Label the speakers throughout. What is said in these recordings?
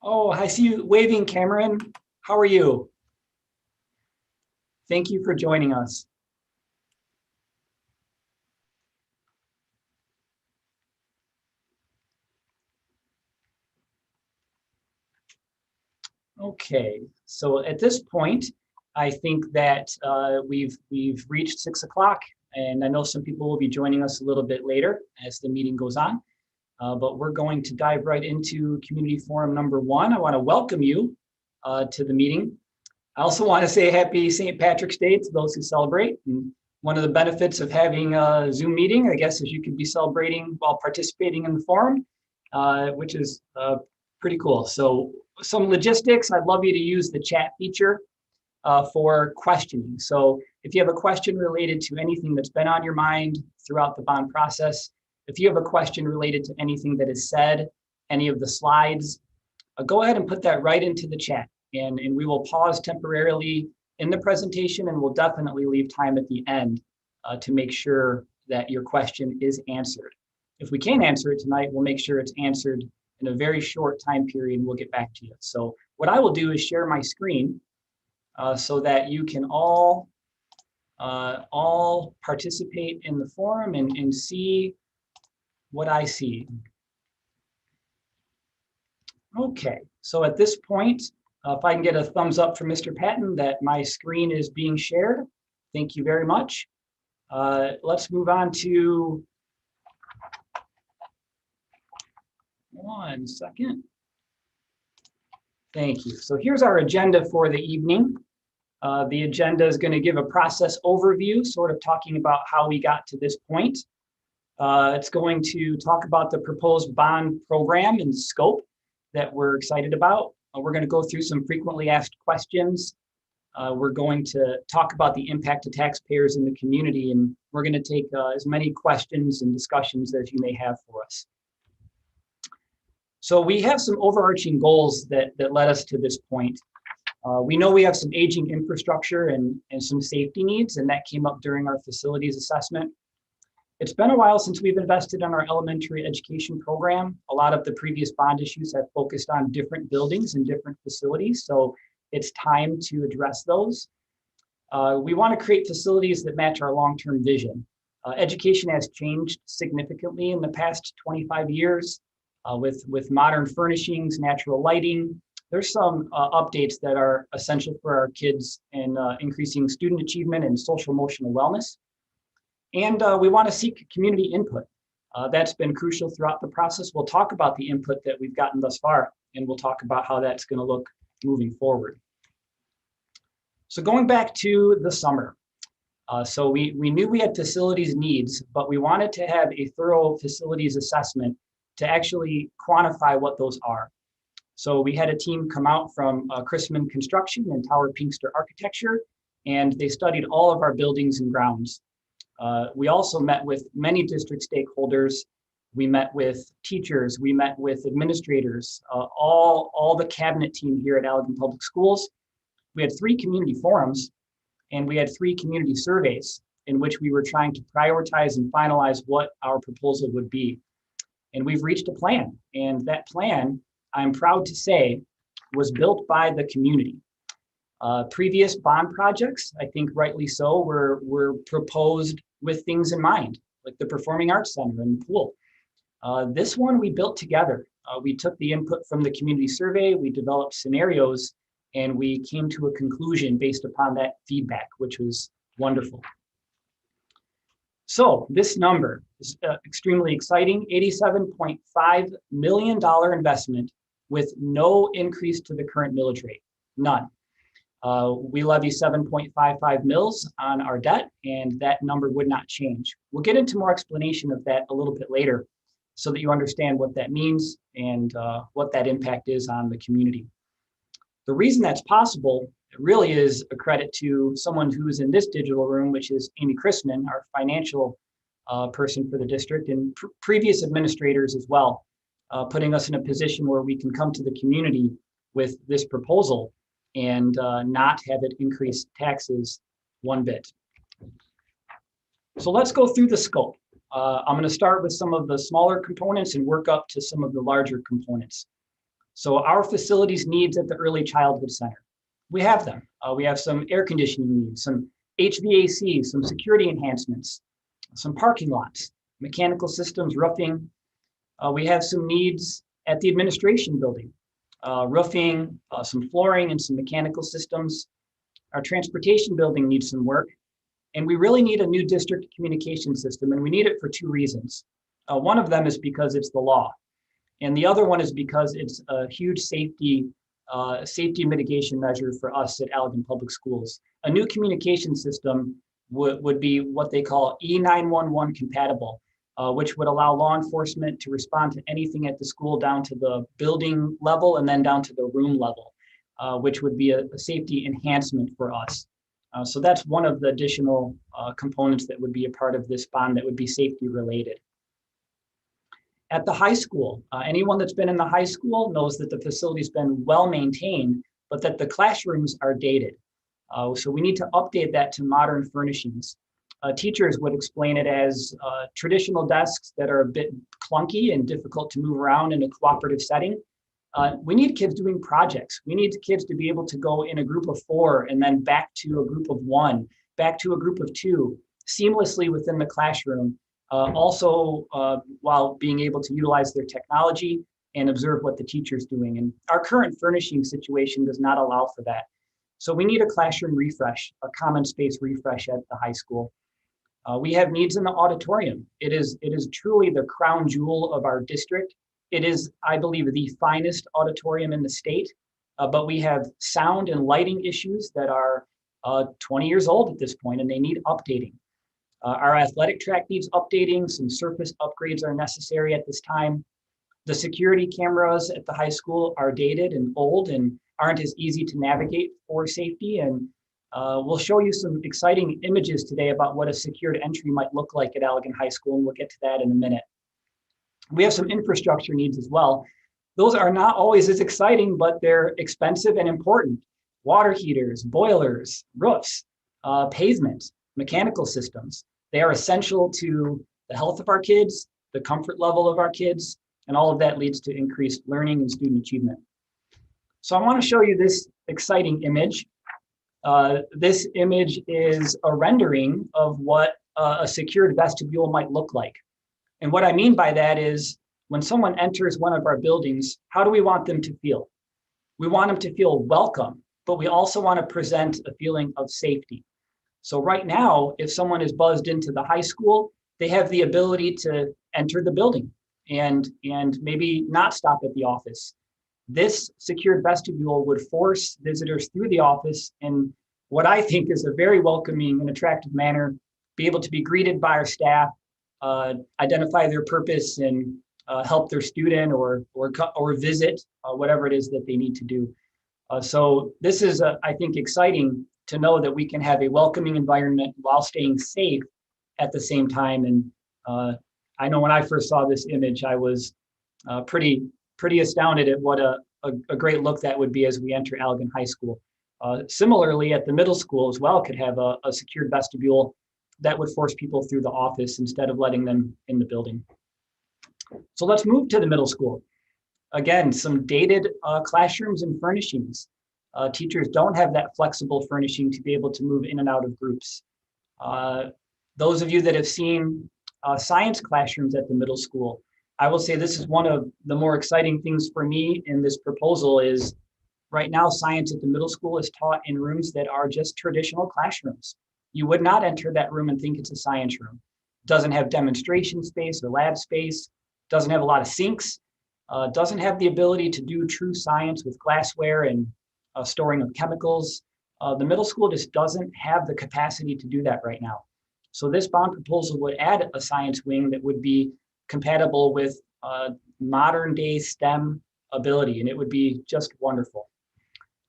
Speaker 1: Oh, I see you waving, Cameron. How are you? Thank you for joining us. Okay, so at this point, I think that we've reached 6 o'clock, and I know some people will be joining us a little bit later as the meeting goes on. But we're going to dive right into Community Forum number 1. I want to welcome you to the meeting. I also want to say happy St. Patrick's Day to those who celebrate. And one of the benefits of having a Zoom meeting, I guess, is you can be celebrating while participating in the forum, which is pretty cool. So some logistics, I'd love you to use the chat feature for questioning. So if you have a question related to anything that's been on your mind throughout the bond process, if you have a question related to anything that is said, any of the slides, go ahead and put that right into the chat. And we will pause temporarily in the presentation, and we'll definitely leave time at the end to make sure that your question is answered. If we can't answer it tonight, we'll make sure it's answered in a very short time period, and we'll get back to you. So what I will do is share my screen so that you can all participate in the forum and see what I see. Okay, so at this point, if I can get a thumbs up from Mr. Patton that my screen is being shared, thank you very much. Let's move on to, one second. Thank you. So here's our agenda for the evening. The agenda is going to give a process overview, sort of talking about how we got to this point. It's going to talk about the proposed bond program and scope that we're excited about. We're going to go through some frequently asked questions. We're going to talk about the impact to taxpayers in the community, and we're going to take as many questions and discussions as you may have for us. So we have some overarching goals that led us to this point. We know we have some aging infrastructure and some safety needs, and that came up during our facilities assessment. It's been a while since we've invested in our elementary education program. A lot of the previous bond issues have focused on different buildings and different facilities, so it's time to address those. We want to create facilities that match our long-term vision. Education has changed significantly in the past 25 years with modern furnishings, natural lighting. There's some updates that are essential for our kids in increasing student achievement and social emotional wellness. And we want to seek community input. That's been crucial throughout the process. We'll talk about the input that we've gotten thus far, and we'll talk about how that's going to look moving forward. So going back to the summer. So we knew we had facilities needs, but we wanted to have a thorough facilities assessment to actually quantify what those are. So we had a team come out from Chrisman Construction and Tower Pinkster Architecture, and they studied all of our buildings and grounds. We also met with many district stakeholders. We met with teachers. We met with administrators, all the cabinet team here at Allegan Public Schools. We had 3 community forums, and we had 3 community surveys in which we were trying to prioritize and finalize what our proposal would be. And we've reached a plan, and that plan, I'm proud to say, was built by the community. Previous bond projects, I think rightly so, were proposed with things in mind, like the Performing Arts Center and the pool. This one we built together. We took the input from the community survey, we developed scenarios, and we came to a conclusion based upon that feedback, which was wonderful. So this number is extremely exciting, $87.5 million investment with no increase to the current millage rate, none. We levy 7.55 mils on our debt, and that number would not change. We'll get into more explanation of that a little bit later so that you understand what that means and what that impact is on the community. The reason that's possible really is a credit to someone who's in this digital room, which is Amy Chrisman, our financial person for the district, and previous administrators as well, putting us in a position where we can come to the community with this proposal and not have it increase taxes one bit. So let's go through the scope. I'm going to start with some of the smaller components and work up to some of the larger components. So our facilities needs at the Early Childhood Center, we have them. We have some air conditioning needs, some HVAC, some security enhancements, some parking lots, mechanical systems, roofing. We have some needs at the administration building, roofing, some flooring and some mechanical systems. Our transportation building needs some work. And we really need a new district communication system, and we need it for two reasons. One of them is because it's the law, and the other one is because it's a huge safety mitigation measure for us at Allegan Public Schools. A new communication system would be what they call E911 compatible, which would allow law enforcement to respond to anything at the school down to the building level and then down to the room level, which would be a safety enhancement for us. So that's one of the additional components that would be a part of this bond that would be safety related. At the high school, anyone that's been in the high school knows that the facility's been well maintained, but that the classrooms are dated. So we need to update that to modern furnishings. Teachers would explain it as traditional desks that are a bit clunky and difficult to move around in a cooperative setting. We need kids doing projects. We need kids to be able to go in a group of 4 and then back to a group of 1, back to a group of 2, seamlessly within the classroom, also while being able to utilize their technology and observe what the teacher's doing. And our current furnishing situation does not allow for that. So we need a classroom refresh, a common space refresh at the high school. We have needs in the auditorium. It is truly the crown jewel of our district. It is, I believe, the finest auditorium in the state, but we have sound and lighting issues that are 20 years old at this point, and they need updating. Our athletic track needs updating. Some surface upgrades are necessary at this time. The security cameras at the high school are dated and old and aren't as easy to navigate for safety. And we'll show you some exciting images today about what a secured entry might look like at Allegan High School, and we'll get to that in a minute. We have some infrastructure needs as well. Those are not always as exciting, but they're expensive and important. Water heaters, boilers, roofs, pavement, mechanical systems. They are essential to the health of our kids, the comfort level of our kids, and all of that leads to increased learning and student achievement. So I want to show you this exciting image. This image is a rendering of what a secured vestibule might look like. And what I mean by that is when someone enters one of our buildings, how do we want them to feel? We want them to feel welcome, but we also want to present a feeling of safety. So right now, if someone is buzzed into the high school, they have the ability to enter the building and maybe not stop at the office. This secured vestibule would force visitors through the office in what I think is a very welcoming and attractive manner, be able to be greeted by our staff, identify their purpose and help their student or visit whatever it is that they need to do. So this is, I think, exciting to know that we can have a welcoming environment while staying safe at the same time. And I know when I first saw this image, I was pretty astounded at what a great look that would be as we enter Allegan High School. Similarly, at the middle school as well, could have a secured vestibule that would force people through the office instead of letting them in the building. So let's move to the middle school. Again, some dated classrooms and furnishings. Teachers don't have that flexible furnishing to be able to move in and out of groups. Those of you that have seen science classrooms at the middle school, I will say this is one of the more exciting things for me in this proposal is right now science at the middle school is taught in rooms that are just traditional classrooms. You would not enter that room and think it's a science room. It doesn't have demonstration space or lab space, doesn't have a lot of sinks, doesn't have the ability to do true science with glassware and storing of chemicals. The middle school just doesn't have the capacity to do that right now. So this bond proposal would add a science wing that would be compatible with modern day STEM ability, and it would be just wonderful.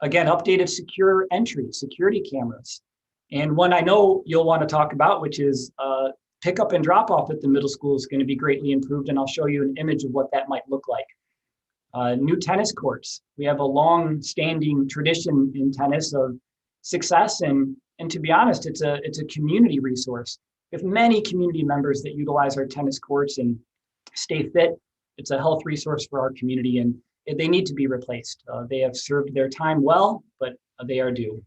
Speaker 1: Again, updated secure entry, security cameras. And one I know you'll want to talk about, which is pickup and drop off at the middle school is going to be greatly improved. And I'll show you an image of what that might look like. New tennis courts. We have a long standing tradition in tennis of success. And to be honest, it's a community resource. We have many community members that utilize our tennis courts and stay fit. It's a health resource for our community. And they need to be replaced. They have served their time well, but they are due.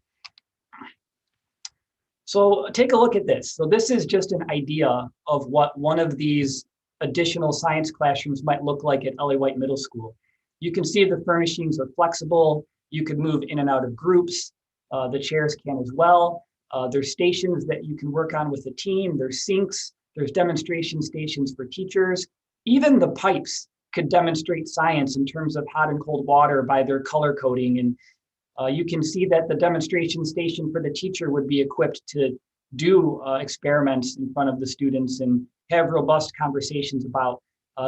Speaker 1: So take a look at this. So this is just an idea of what one of these additional science classrooms might look like at LA White Middle School. You can see the furnishings are flexible. You can move in and out of groups. The chairs can as well. There's stations that you can work on with a team. There's sinks. There's demonstration stations for teachers. Even the pipes could demonstrate science in terms of hot and cold water by their color coding. And you can see that the demonstration station for the teacher would be equipped to do experiments in front of the students and have robust conversations about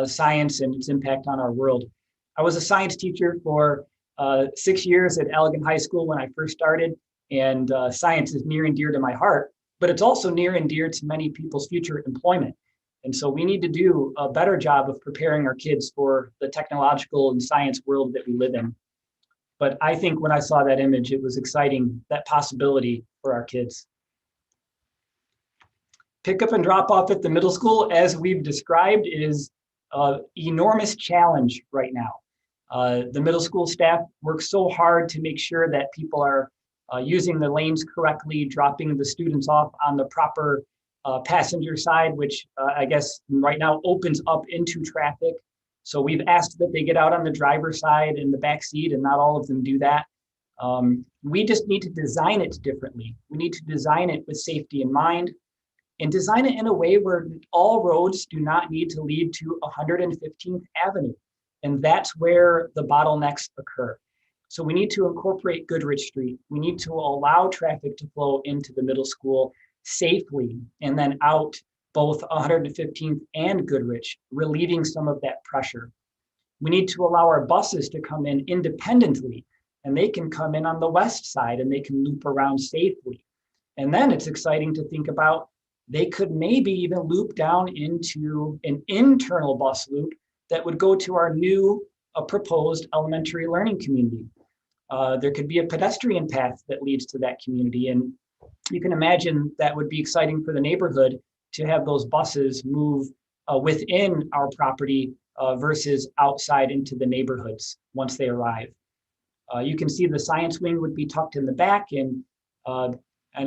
Speaker 1: science and its impact on our world. I was a science teacher for 6 years at Allegan High School when I first started, and science is near and dear to my heart, but it's also near and dear to many people's future employment. And so we need to do a better job of preparing our kids for the technological and science world that we live in. But I think when I saw that image, it was exciting, that possibility for our kids. Pick up and drop off at the middle school, as we've described, is an enormous challenge right now. The middle school staff works so hard to make sure that people are using the lanes correctly, dropping the students off on the proper passenger side, which I guess right now opens up into traffic. So we've asked that they get out on the driver's side in the back seat, and not all of them do that. We just need to design it differently. We need to design it with safety in mind and design it in a way where all roads do not need to lead to 115th Avenue. And that's where the bottlenecks occur. So we need to incorporate Goodrich Street. We need to allow traffic to flow into the middle school safely and then out both 115th and Goodrich, relieving some of that pressure. We need to allow our buses to come in independently, and they can come in on the west side and they can loop around safely. And then it's exciting to think about, they could maybe even loop down into an internal bus loop that would go to our new proposed elementary learning community. There could be a pedestrian path that leads to that community. And you can imagine that would be exciting for the neighborhood to have those buses move within our property versus outside into the neighborhoods once they arrive. You can see the science wing would be tucked in the back, and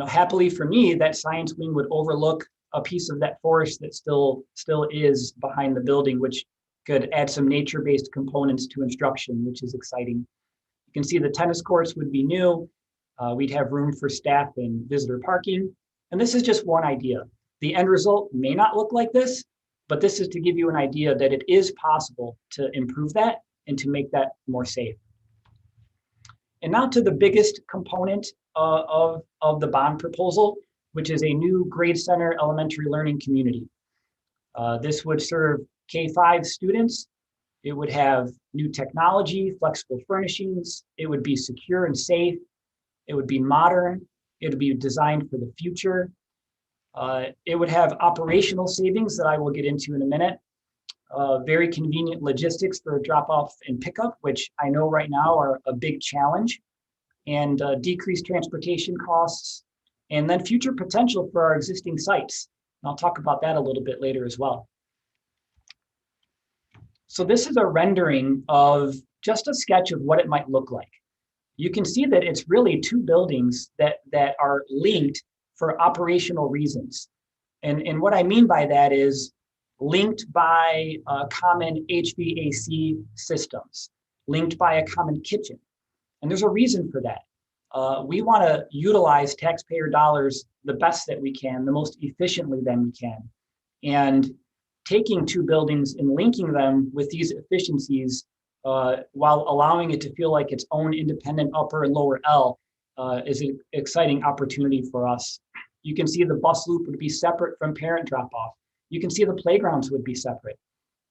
Speaker 1: happily for me, that science wing would overlook a piece of that forest that still is behind the building, which could add some nature-based components to instruction, which is exciting. You can see the tennis courts would be new. We'd have room for staff and visitor parking. And this is just one idea. The end result may not look like this, but this is to give you an idea that it is possible to improve that and to make that more safe. And now to the biggest component of the bond proposal, which is a new grade center elementary learning community. This would serve K-5 students. It would have new technology, flexible furnishings. It would be secure and safe. It would be modern. It would be designed for the future. It would have operational savings that I will get into in a minute. Very convenient logistics for drop off and pickup, which I know right now are a big challenge, and decreased transportation costs, and then future potential for our existing sites. And I'll talk about that a little bit later as well. So this is a rendering of just a sketch of what it might look like. You can see that it's really two buildings that are linked for operational reasons. And what I mean by that is linked by common HVAC systems, linked by a common kitchen. And there's a reason for that. We want to utilize taxpayer dollars the best that we can, the most efficiently that we can. And taking two buildings and linking them with these efficiencies while allowing it to feel like its own independent upper and lower L is an exciting opportunity for us. You can see the bus loop would be separate from parent drop-off. You can see the playgrounds would be separate.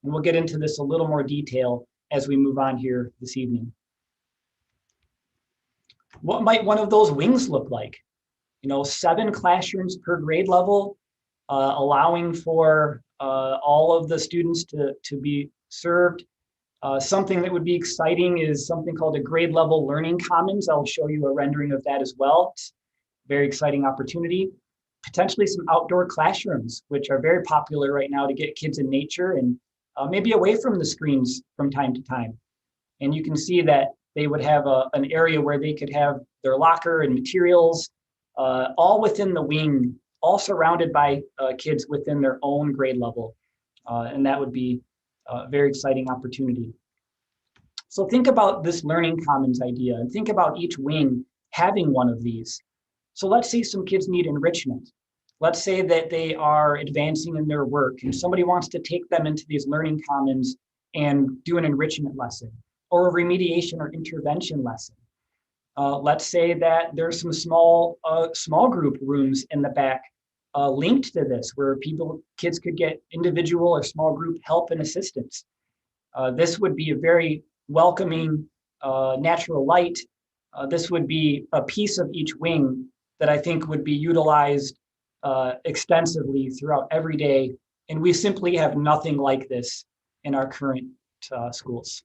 Speaker 1: And we'll get into this a little more detail as we move on here this evening. What might one of those wings look like? 7 classrooms per grade level, allowing for all of the students to be served. Something that would be exciting is something called a grade level learning commons. I'll show you a rendering of that as well. It's a very exciting opportunity. Potentially some outdoor classrooms, which are very popular right now to get kids in nature and maybe away from the screens from time to time. And you can see that they would have an area where they could have their locker and materials, all within the wing, all surrounded by kids within their own grade level. And that would be a very exciting opportunity. So think about this learning commons idea and think about each wing having one of these. So let's say some kids need enrichment. Let's say that they are advancing in their work and somebody wants to take them into these learning commons and do an enrichment lesson or a remediation or intervention lesson. Let's say that there's some small group rooms in the back linked to this where kids could get individual or small group help and assistance. This would be a very welcoming natural light. This would be a piece of each wing that I think would be utilized extensively throughout every day. And we simply have nothing like this in our current schools.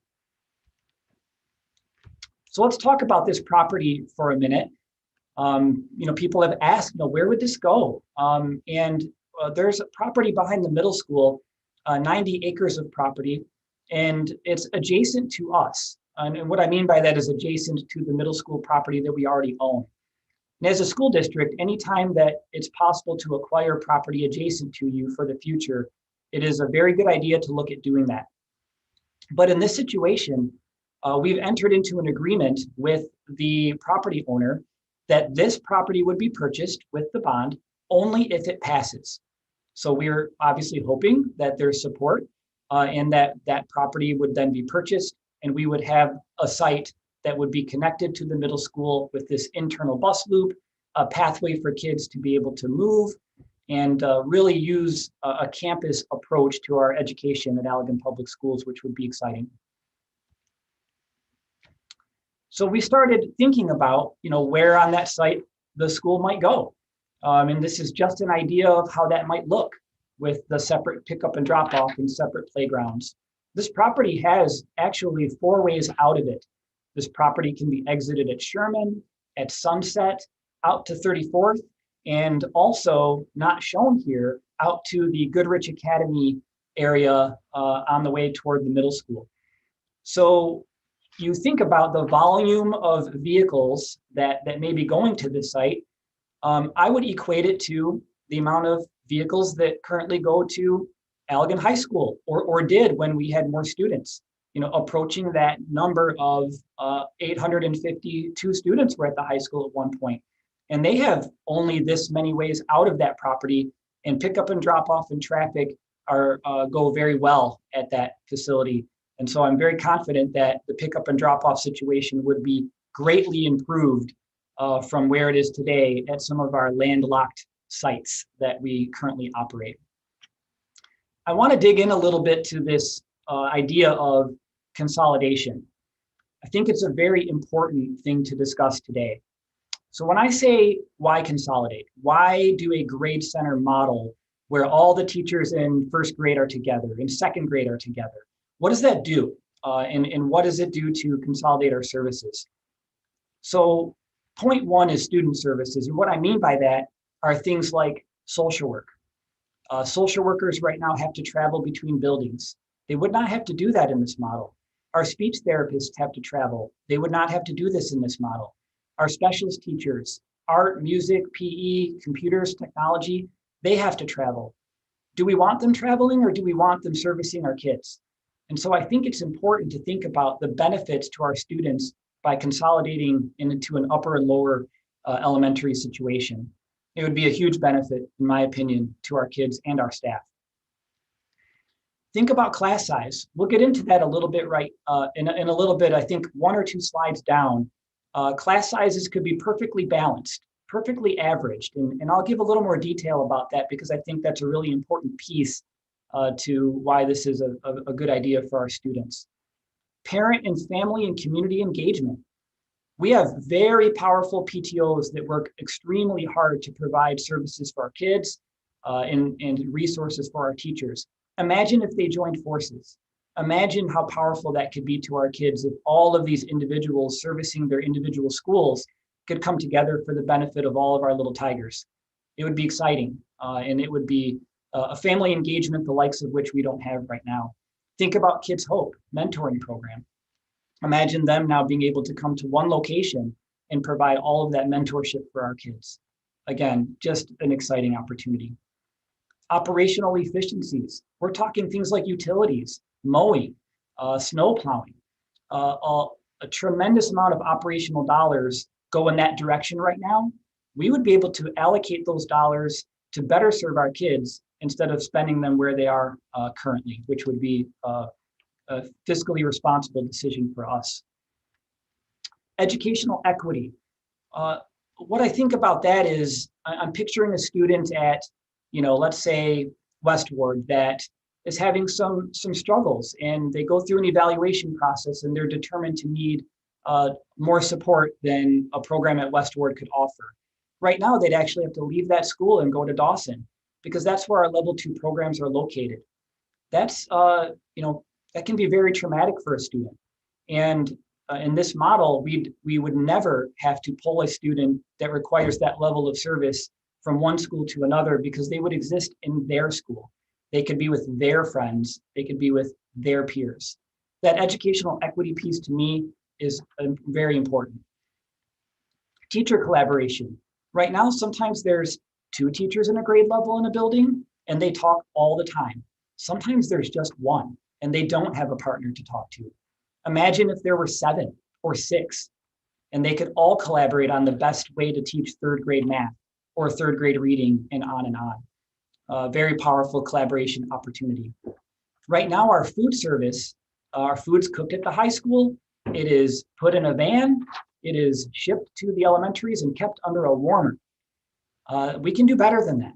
Speaker 1: So let's talk about this property for a minute. People have asked, where would this go? There's a property behind the middle school, 90 acres of property, and it's adjacent to us. And what I mean by that is adjacent to the middle school property that we already own. And as a school district, anytime that it's possible to acquire property adjacent to you for the future, it is a very good idea to look at doing that. But in this situation, we've entered into an agreement with the property owner that this property would be purchased with the bond only if it passes. So we're obviously hoping that there's support and that property would then be purchased and we would have a site that would be connected to the middle school with this internal bus loop, a pathway for kids to be able to move and really use a campus approach to our education at Allegan Public Schools, which would be exciting. So we started thinking about, where on that site the school might go. And this is just an idea of how that might look with the separate pickup and drop off and separate playgrounds. This property has actually 4 ways out of it. This property can be exited at Sherman, at Sunset, out to 34th, and also not shown here, out to the Goodrich Academy area on the way toward the middle school. So you think about the volume of vehicles that may be going to this site. I would equate it to the amount of vehicles that currently go to Allegan High School or did when we had more students. Approaching that number of 852 students were at the high school at one point. And they have only this many ways out of that property, and pickup and drop off and traffic go very well at that facility. And so I'm very confident that the pickup and drop off situation would be greatly improved from where it is today at some of our landlocked sites that we currently operate. I want to dig in a little bit to this idea of consolidation. I think it's a very important thing to discuss today. So when I say why consolidate, why do a grade center model where all the teachers in first grade are together, in second grade are together? What does that do? And what does it do to consolidate our services? So point 1 is student services. And what I mean by that are things like social work. Social workers right now have to travel between buildings. They would not have to do that in this model. Our speech therapists have to travel. They would not have to do this in this model. Our specialist teachers, art, music, PE, computers, technology, they have to travel. Do we want them traveling or do we want them servicing our kids? And so I think it's important to think about the benefits to our students by consolidating into an upper and lower elementary situation. It would be a huge benefit, in my opinion, to our kids and our staff. Think about class size. We'll get into that a little bit in a little bit, I think 1 or 2 slides down. Class sizes could be perfectly balanced, perfectly averaged. And I'll give a little more detail about that because I think that's a really important piece to why this is a good idea for our students. Parent and family and community engagement. We have very powerful PTOs that work extremely hard to provide services for our kids and resources for our teachers. Imagine if they joined forces. Imagine how powerful that could be to our kids if all of these individuals servicing their individual schools could come together for the benefit of all of our little tigers. It would be exciting, and it would be a family engagement the likes of which we don't have right now. Think about Kids Hope mentoring program. Imagine them now being able to come to one location and provide all of that mentorship for our kids. Again, just an exciting opportunity. Operational efficiencies. We're talking things like utilities, mowing, snow plowing. A tremendous amount of operational dollars go in that direction right now. We would be able to allocate those dollars to better serve our kids instead of spending them where they are currently, which would be a fiscally responsible decision for us. Educational equity. What I think about that is I'm picturing a student at, let's say Westward that is having some struggles, and they go through an evaluation process and they're determined to need more support than a program at Westward could offer. Right now, they'd actually have to leave that school and go to Dawson because that's where our level 2 programs are located. That's, that can be very traumatic for a student. And in this model, we would never have to pull a student that requires that level of service from one school to another because they would exist in their school. They could be with their friends. They could be with their peers. That educational equity piece to me is very important. Teacher collaboration. Right now, sometimes there's 2 teachers in a grade level in a building and they talk all the time. Sometimes there's just 1 and they don't have a partner to talk to. Imagine if there were 7 or 6 and they could all collaborate on the best way to teach 3rd grade math or 3rd grade reading and on and on. Very powerful collaboration opportunity. Right now, our food service, our food's cooked at the high school. It is put in a van. It is shipped to the elementaries and kept under a warmer. We can do better than that.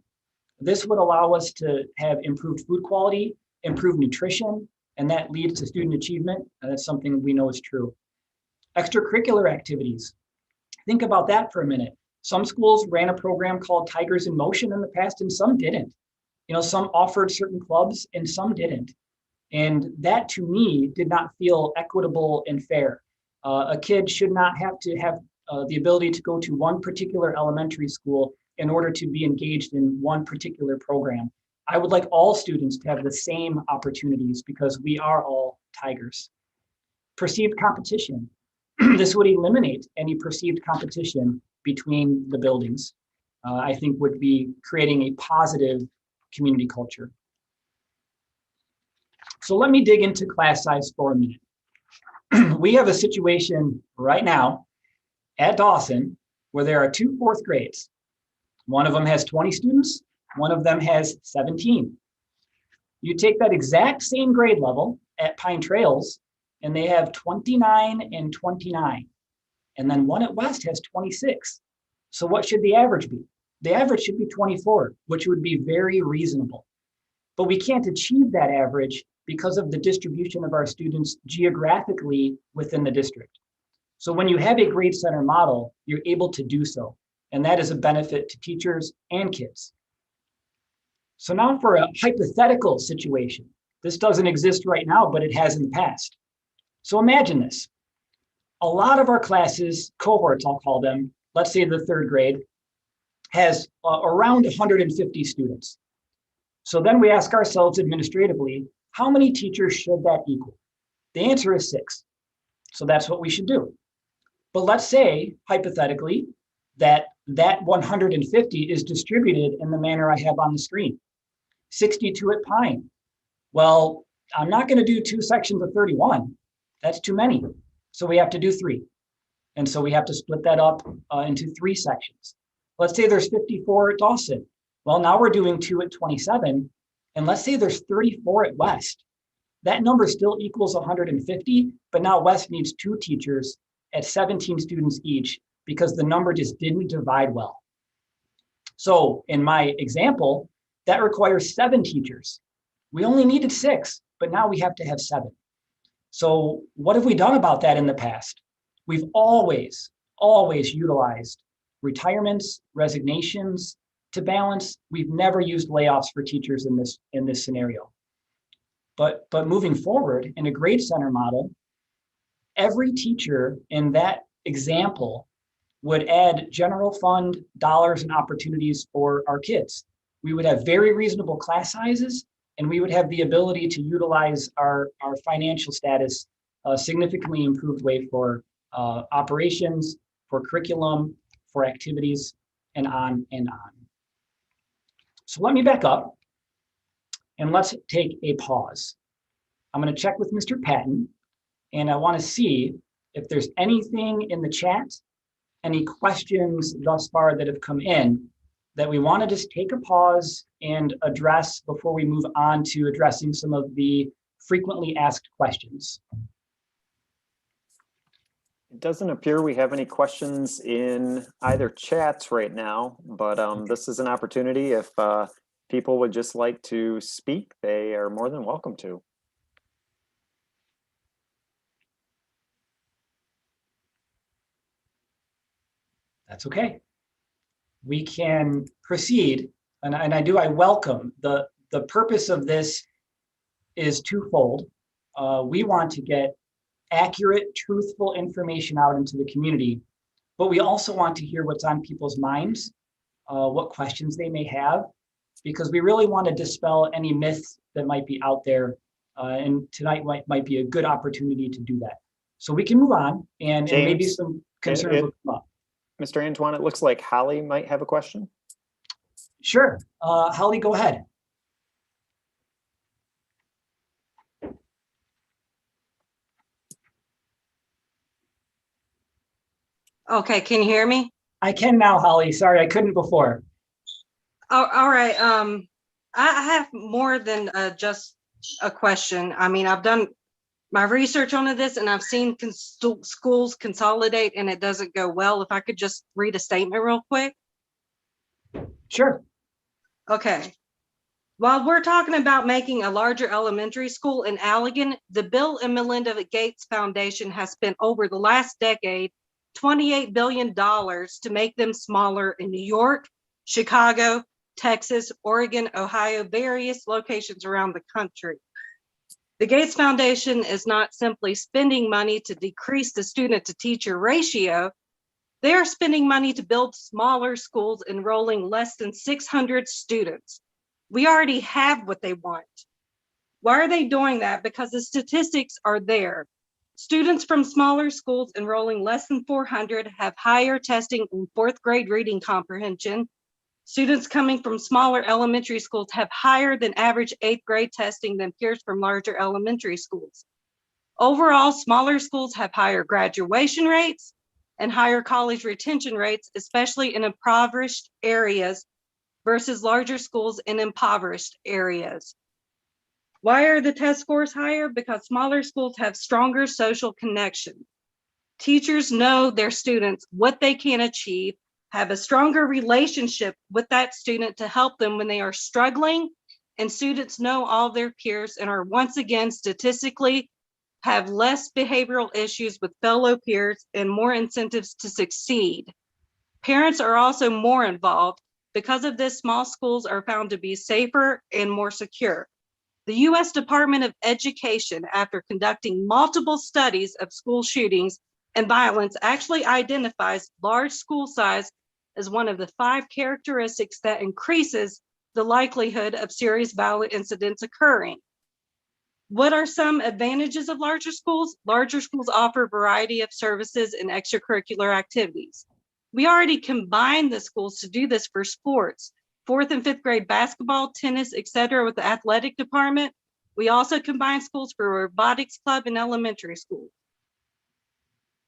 Speaker 1: This would allow us to have improved food quality, improved nutrition, and that leads to student achievement. And that's something we know is true. Extracurricular activities. Think about that for a minute. Some schools ran a program called Tigers in Motion in the past, and some didn't. Some offered certain clubs and some didn't. And that to me did not feel equitable and fair. A kid should not have to have the ability to go to one particular elementary school in order to be engaged in one particular program. I would like all students to have the same opportunities because we are all Tigers. Perceived competition. This would eliminate any perceived competition between the buildings. I think would be creating a positive community culture. So let me dig into class size for a minute. We have a situation right now at Dawson where there are 2 4th grades. One of them has 20 students, one of them has 17. You take that exact same grade level at Pine Trails, and they have 29 and 29. And then one at West has 26. So what should the average be? The average should be 24, which would be very reasonable. But we can't achieve that average because of the distribution of our students geographically within the district. So when you have a grade center model, you're able to do so. And that is a benefit to teachers and kids. So now for a hypothetical situation. This doesn't exist right now, but it has in the past. So imagine this. A lot of our classes, cohorts I'll call them, let's say the 3rd grade, has around 150 students. So then we ask ourselves administratively, how many teachers should that equal? The answer is 6. So that's what we should do. But let's say, hypothetically, that 150 is distributed in the manner I have on the screen. 62 at Pine. Well, I'm not going to do 2 sections of 31. That's too many. So we have to do 3. And so we have to split that up into 3 sections. Let's say there's 54 at Dawson. Well, now we're doing 2 at 27. And let's say there's 34 at West. That number still equals 150, but now West needs 2 teachers at 17 students each because the number just didn't divide well. So in my example, that requires 7 teachers. We only needed 6, but now we have to have 7. So what have we done about that in the past? We've always utilized retirements, resignations to balance. We've never used layoffs for teachers in this scenario. But moving forward in a grade center model, every teacher in that example would add general fund dollars and opportunities for our kids. We would have very reasonable class sizes, and we would have the ability to utilize our financial status a significantly improved way for operations, for curriculum, for activities, and on and on. So let me back up and let's take a pause. I'm going to check with Mr. Patton, and I want to see if there's anything in the chat, any questions thus far that have come in that we want to just take a pause and address before we move on to addressing some of the frequently asked questions.
Speaker 2: It doesn't appear we have any questions in either chats right now, but this is an opportunity. If people would just like to speak, they are more than welcome to.
Speaker 1: That's okay. We can proceed, and I welcome the purpose of this is twofold. We want to get accurate, truthful information out into the community, but we also want to hear what's on people's minds, what questions they may have, because we really want to dispel any myths that might be out there, and tonight might be a good opportunity to do that. So we can move on, and maybe some concerns will come up.
Speaker 2: Mr. Antoine, it looks like Holly might have a question.
Speaker 1: Sure. Holly, go ahead.
Speaker 3: Okay, can you hear me?
Speaker 1: I can now, Holly. Sorry, I couldn't before.
Speaker 3: Oh, all right. I have more than just a question. I mean, I've done my research on this and I've seen schools consolidate and it doesn't go well. If I could just read a statement real quick.
Speaker 1: Sure.
Speaker 3: Okay. While we're talking about making a larger elementary school in Allegan, the Bill and Melinda Gates Foundation has spent over the last decade $28 billion to make them smaller in New York, Chicago, Texas, Oregon, Ohio, various locations around the country. The Gates Foundation is not simply spending money to decrease the student to teacher ratio. They are spending money to build smaller schools enrolling less than 600 students. We already have what they want. Why are they doing that? Because the statistics are there. Students from smaller schools enrolling less than 400 have higher testing in fourth grade reading comprehension. Students coming from smaller elementary schools have higher than average eighth grade testing than peers from larger elementary schools. Overall, smaller schools have higher graduation rates and higher college retention rates, especially in impoverished areas versus larger schools in impoverished areas. Why are the test scores higher? Because smaller schools have stronger social connection. Teachers know their students, what they can achieve, have a stronger relationship with that student to help them when they are struggling, and students know all their peers and are once again statistically have less behavioral issues with fellow peers and more incentives to succeed. Parents are also more involved. Because of this, small schools are found to be safer and more secure. The U.S. Department of Education, after conducting multiple studies of school shootings and violence, actually identifies large school size as one of the 5 characteristics that increases the likelihood of serious violent incidents occurring. What are some advantages of larger schools? Larger schools offer a variety of services and extracurricular activities. We already combined the schools to do this for sports, 4th and 5th grade basketball, tennis, etc. with the athletic department. We also combine schools for robotics club in elementary school.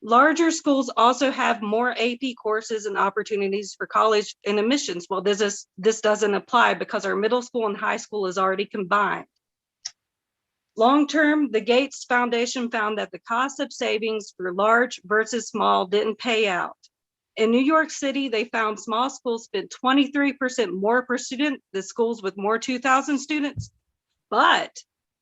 Speaker 3: Larger schools also have more AP courses and opportunities for college and admissions. Well, this doesn't apply because our middle school and high school is already combined. Long-term, the Gates Foundation found that the cost of savings for large versus small didn't pay out. In New York City, they found small schools spent 23% more per student than schools with more 2,000 students. But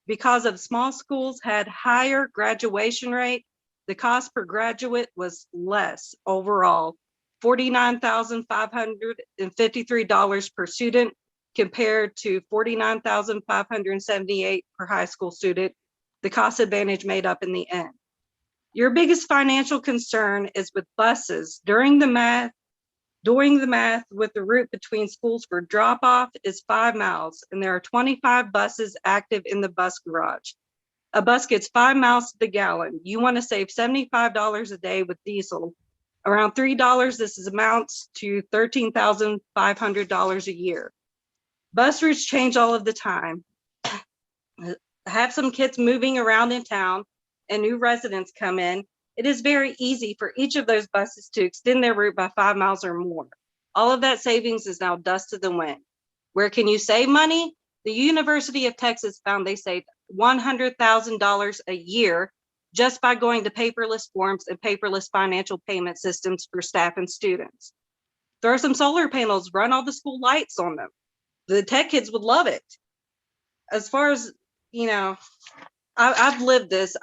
Speaker 3: because of small schools had higher graduation rate, the cost per graduate was less overall, $49,553 per student compared to $49,578 per high school student. The cost advantage made up in the end. Your biggest financial concern is with buses. Doing the math with the route between schools for drop-off is 5 miles, and there are 25 buses active in the bus garage. A bus gets 5 miles to the gallon. You want to save $75 a day with diesel. Around $3, amounts to $13,500 a year. Bus routes change all of the time. Have some kids moving around in town and new residents come in. It is very easy for each of those buses to extend their route by 5 miles or more. All of that savings is now dust to the wind. Where can you save money? The University of Texas found they saved $100,000 a year just by going to paperless forms and paperless financial payment systems for staff and students. Throw some solar panels, run all the school lights on them. The tech kids would love it. As far as, I've lived this.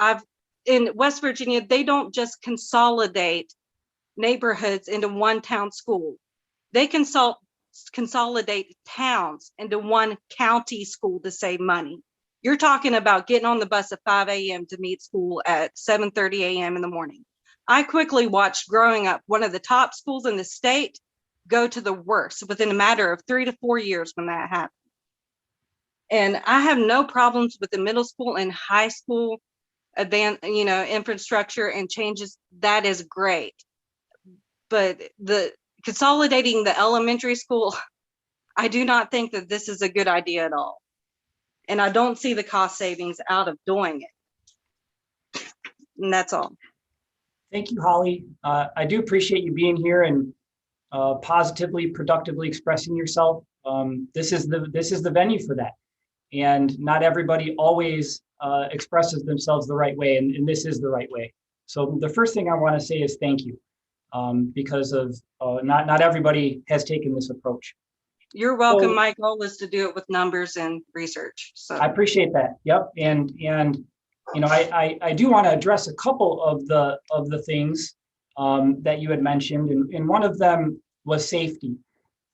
Speaker 3: In West Virginia, they don't just consolidate neighborhoods into one town school. They consolidate towns into one county school to save money. You're talking about getting on the bus at 5 a.m. to meet school at 7:30 a.m. in the morning. I quickly watched growing up one of the top schools in the state go to the worst within a matter of 3 to 4 years when that happened. And I have no problems with the middle school and high school infrastructure and changes. That is great. But the consolidating the elementary school, I do not think that this is a good idea at all. And I don't see the cost savings out of doing it. And that's all.
Speaker 1: Thank you, Holly. I do appreciate you being here and positively, productively expressing yourself. This is the venue for that. And not everybody always expresses themselves the right way, and this is the right way. So the first thing I want to say is thank you, because of not everybody has taken this approach.
Speaker 3: You're welcome. My goal is to do it with numbers and research. So
Speaker 1: I appreciate that. Yep. And I do want to address a couple of the things that you had mentioned, and one of them was safety.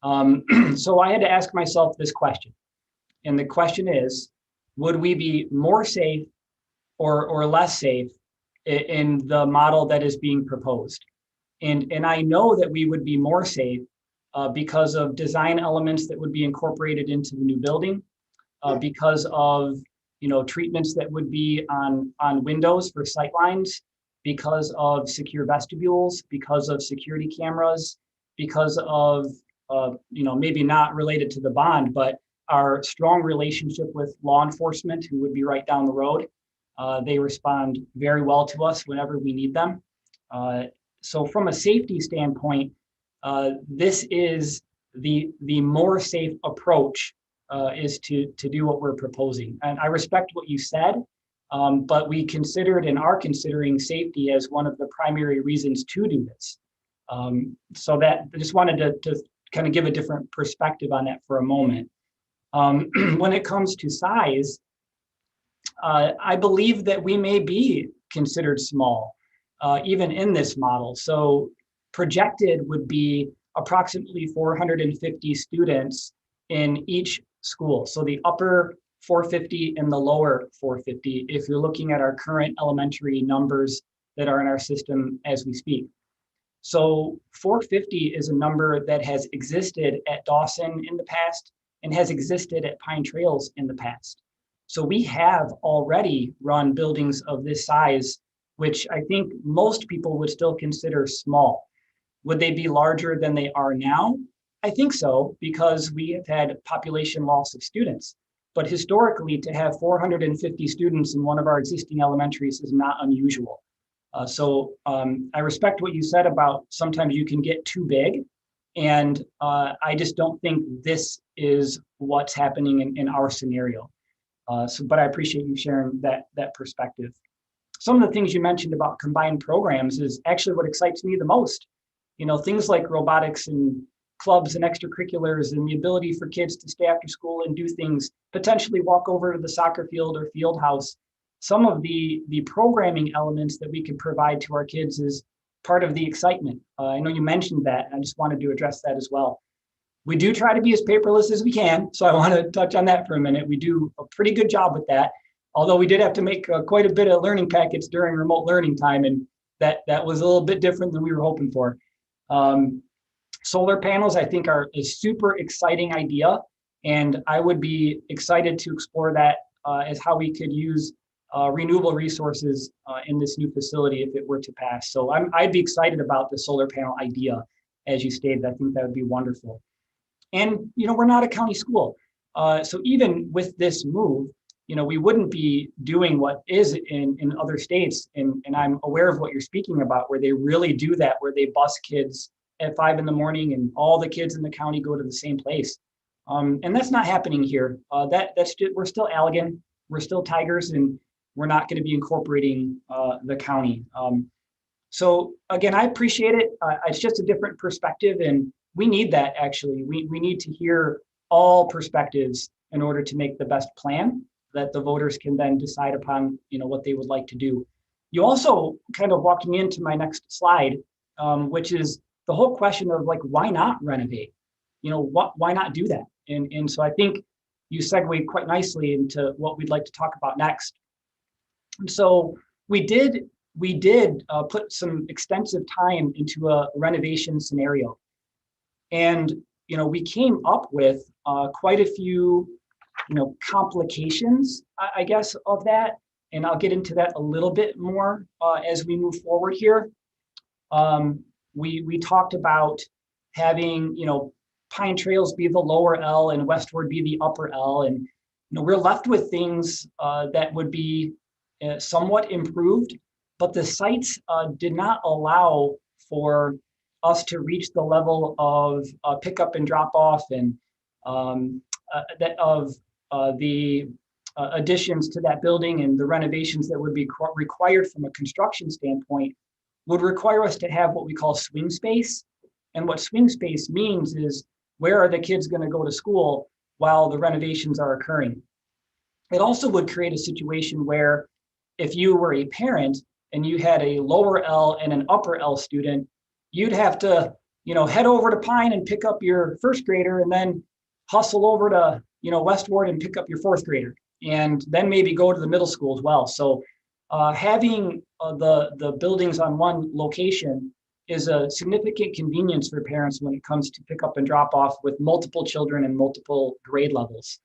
Speaker 1: So I had to ask myself this question. And the question is, would we be more safe or less safe in the model that is being proposed? And I know that we would be more safe because of design elements that would be incorporated into the new building, because of treatments that would be on windows for sight lines, because of secure vestibules, because of security cameras, because of maybe not related to the bond, but our strong relationship with law enforcement, who would be right down the road. They respond very well to us whenever we need them. So from a safety standpoint, this is the more safe approach, is to do what we're proposing. And I respect what you said, but we considered and are considering safety as one of the primary reasons to do this. So that I just wanted to kind of give a different perspective on that for a moment. When it comes to size, I believe that we may be considered small, even in this model. So projected would be approximately 450 students in each school. So the upper 450 and the lower 450, if you're looking at our current elementary numbers that are in our system as we speak. So 450 is a number that has existed at Dawson in the past and has existed at Pine Trails in the past. So we have already run buildings of this size, which I think most people would still consider small. Would they be larger than they are now? I think so, because we have had population loss of students. But historically, to have 450 students in one of our existing elementaries is not unusual. So I respect what you said about sometimes you can get too big. And I just don't think this is what's happening in our scenario. But I appreciate you sharing that perspective. Some of the things you mentioned about combined programs is actually what excites me the most. Things like robotics and clubs and extracurriculars and the ability for kids to stay after school and do things, potentially walk over to the soccer field or field house. Some of the programming elements that we can provide to our kids is part of the excitement. I know you mentioned that, and I just wanted to address that as well. We do try to be as paperless as we can, so I want to touch on that for a minute. We do a pretty good job with that, although we did have to make quite a bit of learning packets during remote learning time, and that was a little bit different than we were hoping for. Solar panels, I think, are a super exciting idea, and I would be excited to explore that as how we could use renewable resources in this new facility if it were to pass. So I'd be excited about the solar panel idea, as you stated. I think that would be wonderful. And, we're not a county school. So even with this move, we wouldn't be doing what is in other states. And I'm aware of what you're speaking about, where they really do that, where they bus kids at 5 a.m. and all the kids in the county go to the same place. And that's not happening here. We're still Allegan, we're still Tigers, and we're not going to be incorporating the county. So again, I appreciate it. It's just a different perspective, and we need that actually. We need to hear all perspectives in order to make the best plan that the voters can then decide upon, what they would like to do. You also kind of walked me into my next slide, which is the whole question of like, why not renovate? Why not do that? And so I think you segue quite nicely into what we'd like to talk about next. And so we did put some extensive time into a renovation scenario. And, we came up with quite a few, complications, I guess, of that. And I'll get into that a little bit more as we move forward here. We talked about having, Pine Trails be the lower L and Westward be the upper L. And, we're left with things that would be somewhat improved, but the sites did not allow for us to reach the level of pickup and drop off and the additions to that building, and the renovations that would be required from a construction standpoint would require us to have what we call swing space. And what swing space means is, where are the kids going to go to school while the renovations are occurring? It also would create a situation where if you were a parent and you had a lower L and an upper L student, you'd have to, head over to Pine and pick up your first grader, and then hustle over to, Westward and pick up your fourth grader, and then maybe go to the middle school as well. So having the buildings on one location is a significant convenience for parents when it comes to pick up and drop off with multiple children and multiple grade levels.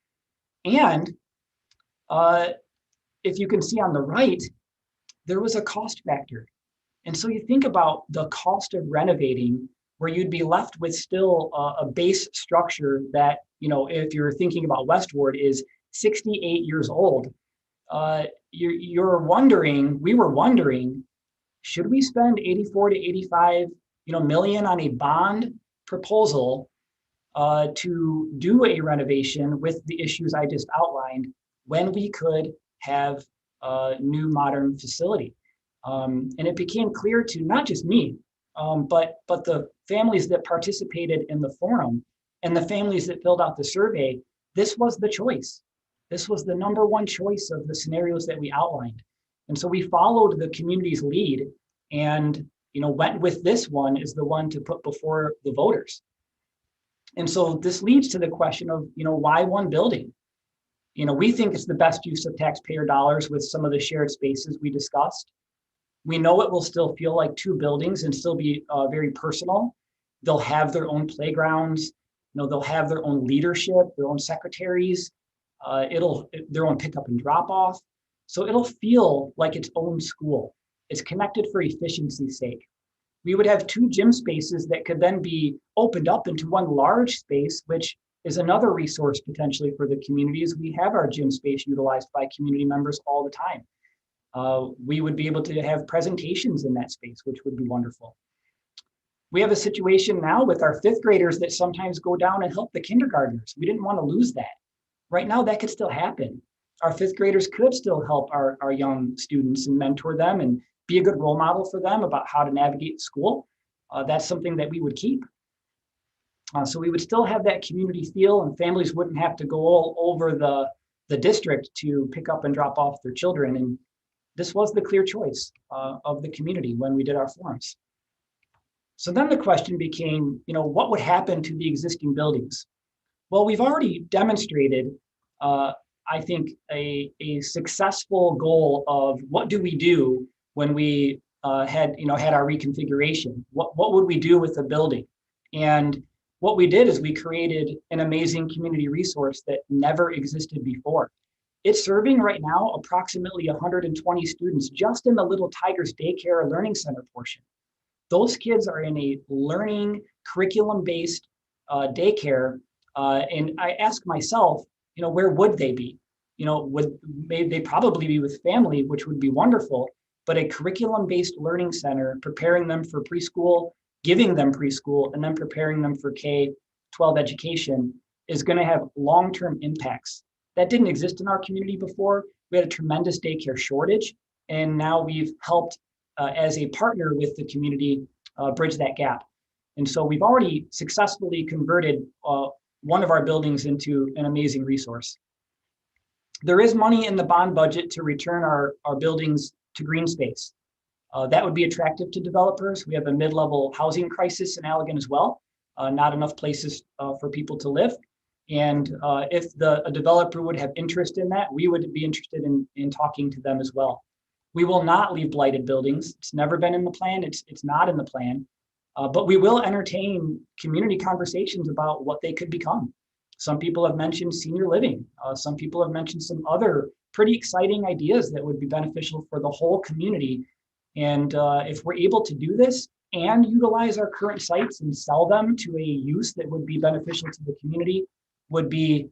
Speaker 1: And if you can see on the right, there was a cost factor. And so you think about the cost of renovating, where you'd be left with still a base structure that, if you're thinking about Westward, is 68 years old. We were wondering, should we spend 84 to 85 million on a bond proposal to do a renovation with the issues I just outlined, when we could have a new modern facility? And it became clear to not just me, but the families that participated in the forum and the families that filled out the survey. This was the choice. This was the number one choice of the scenarios that we outlined. And so we followed the community's lead and, went with this one as the one to put before the voters. And so this leads to the question of, why one building? We think it's the best use of taxpayer dollars with some of the shared spaces we discussed. We know it will still feel like two buildings and still be very personal. They'll have their own playgrounds. They'll have their own leadership, their own secretaries, their own pickup and drop off. So it'll feel like its own school. It's connected for efficiency's sake. We would have two gym spaces that could then be opened up into one large space, which is another resource potentially for the communities. We have our gym space utilized by community members all the time. We would be able to have presentations in that space, which would be wonderful. We have a situation now with our fifth graders that sometimes go down and help the kindergartners. We didn't want to lose that. Right now, that could still happen. Our fifth graders could still help our young students and mentor them and be a good role model for them about how to navigate school. That's something that we would keep. So we would still have that community feel, and families wouldn't have to go all over the district to pick up and drop off their children. And this was the clear choice of the community when we did our forums. So then the question became, what would happen to the existing buildings? Well, we've already demonstrated, I think, a successful goal of what do we do when we had our reconfiguration. What would we do with the building? And what we did is we created an amazing community resource that never existed before. It's serving right now approximately 120 students just in the Little Tigers Daycare Learning Center portion. Those kids are in a learning curriculum-based daycare. And I ask myself, where would they be? Maybe they probably be with family, which would be wonderful, but a curriculum-based learning center, preparing them for preschool, giving them preschool, and then preparing them for K-12 education is going to have long-term impacts. That didn't exist in our community before. We had a tremendous daycare shortage, and now we've helped as a partner with the community bridge that gap. And so we've already successfully converted one of our buildings into an amazing resource. There is money in the bond budget to return our buildings to green space. That would be attractive to developers. We have a mid-level housing crisis in Allegan as well. Not enough places for people to live. And if a developer would have interest in that, we would be interested in talking to them as well. We will not leave blighted buildings. It's never been in the plan. It's not in the plan. But we will entertain community conversations about what they could become. Some people have mentioned senior living. Some people have mentioned some other pretty exciting ideas that would be beneficial for the whole community. And if we're able to do this and utilize our current sites and sell them to a use that would be beneficial to the community, would be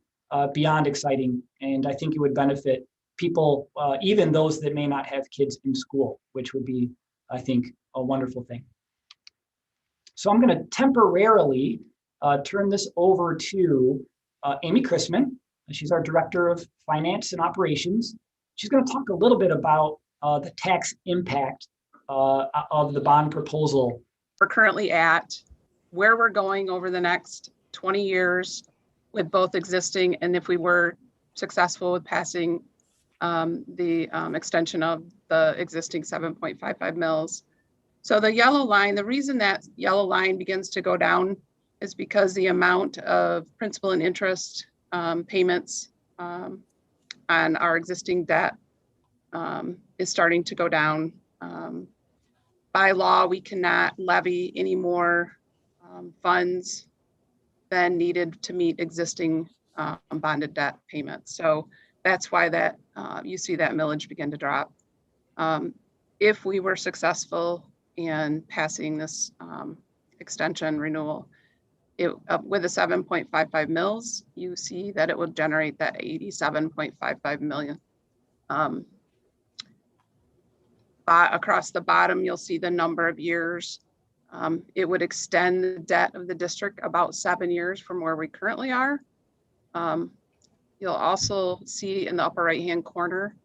Speaker 1: beyond exciting. And I think it would benefit people, even those that may not have kids in school, which would be, I think, a wonderful thing. So I'm going to temporarily turn this over to Amy Chrisman. She's our Director of Finance and Operations. She's going to talk a little bit about the tax impact of the bond proposal.
Speaker 4: We're currently at, where we're going over the next 20 years with both existing, and if we were successful with passing the extension of the existing 7.55 mils. So the yellow line, the reason that yellow line begins to go down is because the amount of principal and interest payments on our existing debt is starting to go down. By law, we cannot levy any more funds than needed to meet existing bonded debt payments. So that's why that you see that millage begin to drop. If we were successful in passing this extension renewal, with the 7.55 mils, you see that it would generate that 87.55 million. Across the bottom, you'll see the number of years. It would extend the debt of the district about 7 years from where we currently are. You'll also see in the upper right-hand corner,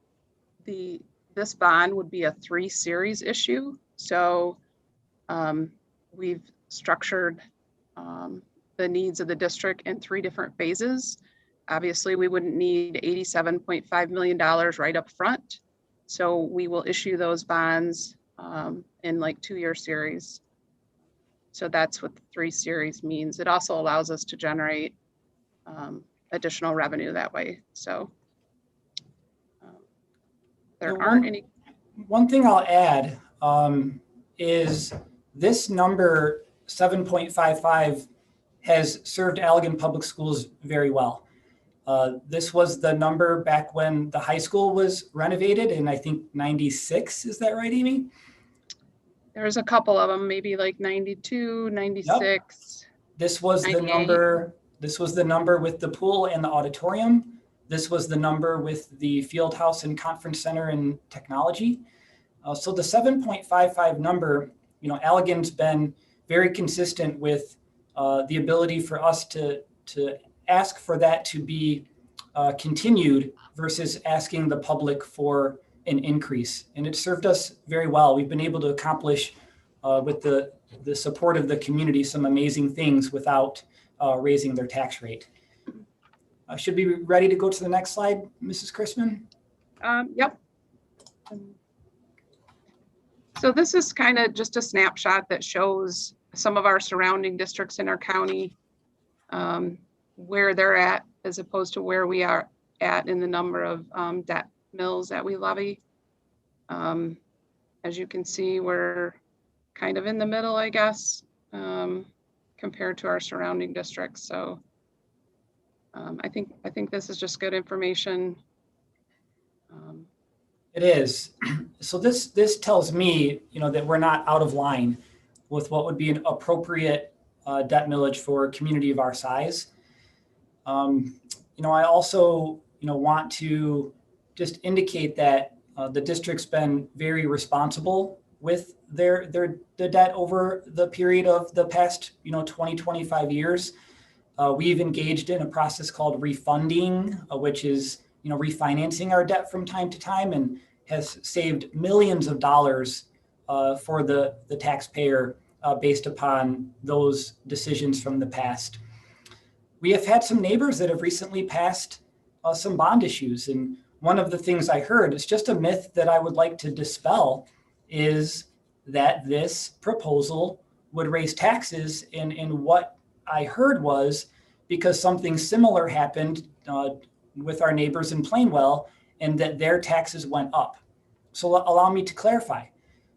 Speaker 4: this bond would be a 3 series issue. So we've structured the needs of the district in 3 different phases. Obviously, we wouldn't need $87.5 million right up front. So we will issue those bonds in like 2-year series. So that's what the 3 series means. It also allows us to generate additional revenue that way. So there aren't any.
Speaker 1: One thing I'll add is this number 7.55 has served Allegan Public Schools very well. This was the number back when the high school was renovated in, I think, 96. Is that right, Amy?
Speaker 4: There's a couple of them, maybe like 92, 96. Yep.
Speaker 1: This was 98. The number. This was the number with the pool and the auditorium. This was the number with the field house and conference center and technology. So the 7.55 number, Allegan's been very consistent with the ability for us to ask for that to be continued versus asking the public for an increase. And it served us very well. We've been able to accomplish with the support of the community some amazing things without raising their tax rate. Should we be ready to go to the next slide, Mrs. Chrisman?
Speaker 4: Yep. So this is kind of just a snapshot that shows some of our surrounding districts in our county, where they're at as opposed to where we are at in the number of debt mills that we levy. As you can see, we're kind of in the middle, I guess, compared to our surrounding districts. So I think this is just good information
Speaker 1: It is. So this tells me, that we're not out of line with what would be an appropriate debt millage for a community of our size. I also, want to just indicate that the district's been very responsible with the debt over the period of the past, 20, 25 years. We've engaged in a process called refunding, which is, refinancing our debt from time to time, and has saved millions of dollars for the taxpayer based upon those decisions from the past. We have had some neighbors that have recently passed some bond issues. And one of the things I heard, it's just a myth that I would like to dispel, is that this proposal would raise taxes. And what I heard was because something similar happened with our neighbors in Plainwell, and that their taxes went up. So allow me to clarify.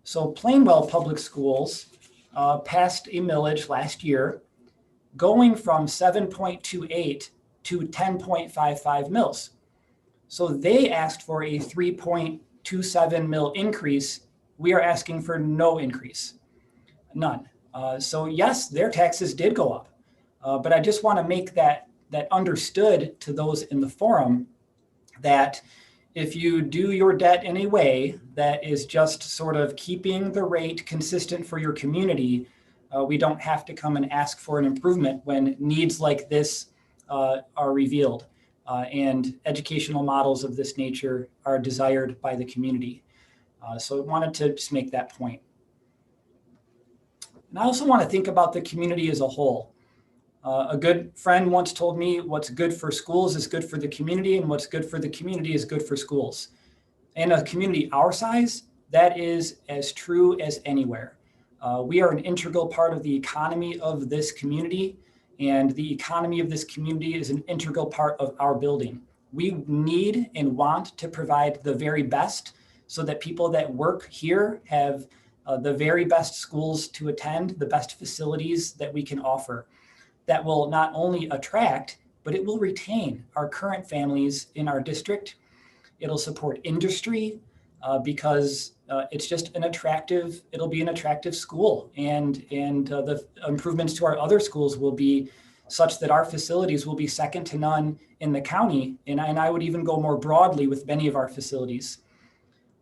Speaker 1: So Plainwell Public Schools passed a millage last year going from 7.28 to 10.55 mils. So they asked for a 3.27 mil increase. We are asking for no increase, none. So yes, their taxes did go up, but I just want to make that understood to those in the forum, that if you do your debt in a way that is just sort of keeping the rate consistent for your community, we don't have to come and ask for an improvement when needs like this are revealed and educational models of this nature are desired by the community. So I wanted to just make that point. And I also want to think about the community as a whole. A good friend once told me, what's good for schools is good for the community, and what's good for the community is good for schools. In a community our size, that is as true as anywhere. We are an integral part of the economy of this community, and the economy of this community is an integral part of our building. We need and want to provide the very best so that people that work here have the very best schools to attend, the best facilities that we can offer. That will not only attract, but it will retain our current families in our district. It'll support industry because it's just it'll be an attractive school. And the improvements to our other schools will be such that our facilities will be second to none in the county. And I would even go more broadly with many of our facilities.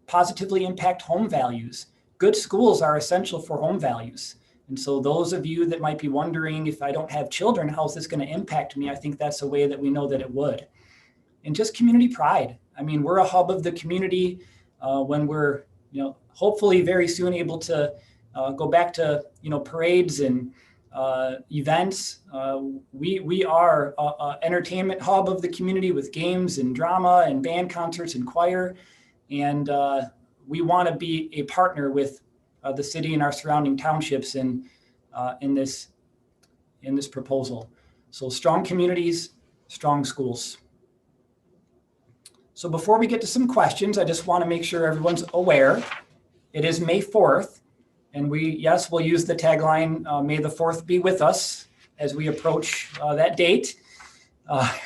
Speaker 1: Positively impact home values. Good schools are essential for home values. And so those of you that might be wondering, if I don't have children, how's this going to impact me? I think that's a way that we know that it would. And just community pride. I mean, we're a hub of the community. When we're, hopefully very soon able to go back to, parades and events. We are an entertainment hub of the community with games and drama and band concerts and choir. And we want to be a partner with the city and our surrounding townships in this proposal. So strong communities, strong schools. So before we get to some questions, I just want to make sure everyone's aware. It is May 4th, and we'll use the tagline, May the 4th be with us, as we approach that date,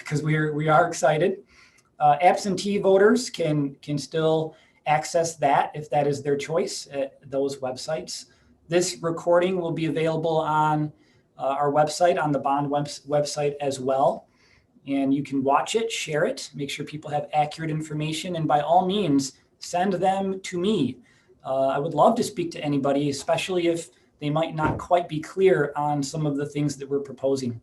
Speaker 1: because we are excited. Absentee voters can still access that if that is their choice at those websites. This recording will be available on our website, on the bond website as well. And you can watch it, share it, make sure people have accurate information, and by all means, send them to me. I would love to speak to anybody, especially if they might not quite be clear on some of the things that we're proposing.